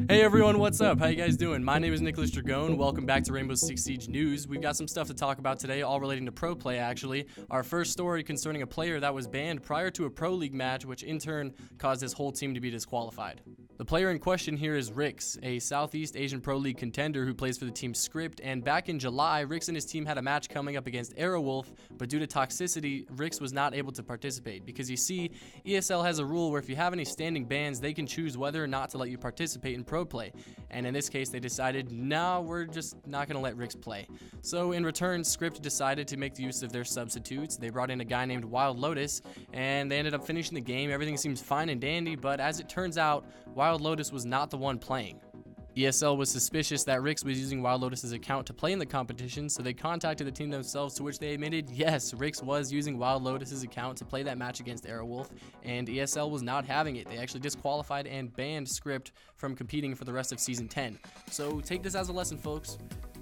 Hey everyone, what's up? How you guys doing? My name is Nicholas Dragone. Welcome back to Rainbow Six Siege News. We've got some stuff to talk about today, all relating to pro play actually. Our first story concerning a player that was banned prior to a pro league match, which in turn caused his whole team to be disqualified. The player in question here is Rix, a Southeast Asian Pro League contender who plays for the team Scrypt, and back in July, Rix and his team had a match coming up against Aerowolf, but due to toxicity, Rix was not able to participate, because you see, ESL has a rule where if you have any standing bans, they can choose whether or not to let you participate in pro play, and in this case, they decided, no, we're just not going to let Rix play. So in return, Scrypt decided to make use of their substitutes. They brought in a guy named Wild Lotus, and they ended up finishing the game. Everything seems fine and dandy, but as it turns out, Wild Lotus was not the one playing. ESL was suspicious that Rix was using Wild Lotus's account to play in the competition, so they contacted the team themselves, to which they admitted, yes, Rix was using Wild Lotus's account to play that match against Aerowolf, and ESL was not having it. They actually disqualified and banned Scrypt from competing for the rest of Season 10. So take this as a lesson, folks.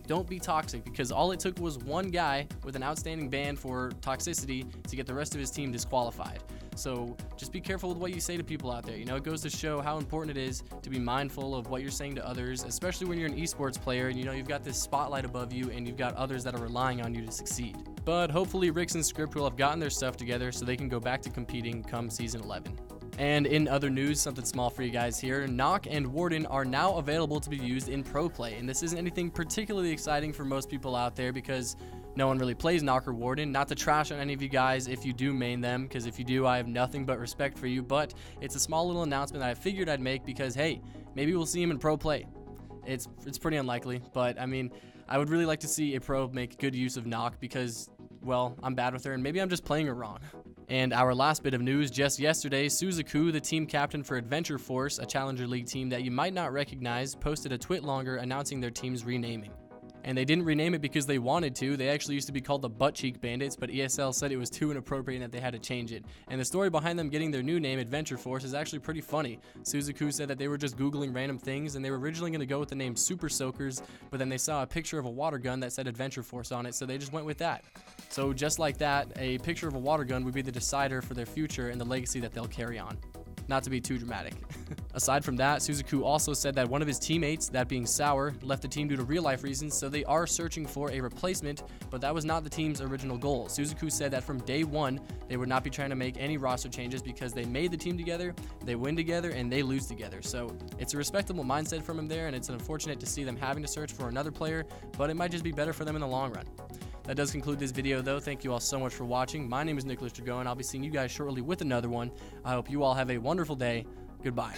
Don't be toxic, because all it took was one guy with an outstanding ban for toxicity to get the rest of his team disqualified. So just be careful with what you say to people out there. You know, it goes to show how important it is to be mindful of what you're saying to others, especially when you're an esports player and you know you've got this spotlight above you and you've got others that are relying on you to succeed. But hopefully Rix and Scrypt will have gotten their stuff together so they can go back to competing come Season 11. And in other news, something small for you guys here, Nokk and Warden are now available to be used in pro play, and this isn't anything particularly exciting for most people out there because no one really plays Nokk or Warden. Not to trash on any of you guys if you do main them, because if you do, I have nothing but respect for you, but it's a small little announcement that I figured I'd make because, hey, maybe we'll see him in pro play. It's pretty unlikely, but I mean, I would really like to see a pro make good use of Nokk because, well, I'm bad with her and maybe I'm just playing her wrong. And our last bit of news, just yesterday, Suzaku, the team captain for Adventure Force, a Challenger League team that you might not recognize, posted a tweet longer announcing their team's renaming. And they didn't rename it because they wanted to. They actually used to be called the Buttcheek Bandits, but ESL said it was too inappropriate and that they had to change it. And the story behind them getting their new name, Adventure Force, is actually pretty funny. Suzaku said that they were just Googling random things, and they were originally going to go with the name Super Soakers, but then they saw a picture of a water gun that said Adventure Force on it, so they just went with that. So just like that, a picture of a water gun would be the decider for their future and the legacy that they'll carry on. Not to be too dramatic. Aside from that, Suzaku also said that one of his teammates, that being Sour, left the team due to real-life reasons, so they are searching for a replacement, but that was not the team's original goal. Suzaku said that from day one, they would not be trying to make any roster changes because they made the team together, they win together, and they lose together. So it's a respectable mindset from him there, and it's unfortunate to see them having to search for another player, but it might just be better for them in the long run. That does conclude this video, though. Thank you all so much for watching. My name is Nicholas Dragone. I'll be seeing you guys shortly with another one. I hope you all have a wonderful day. Goodbye.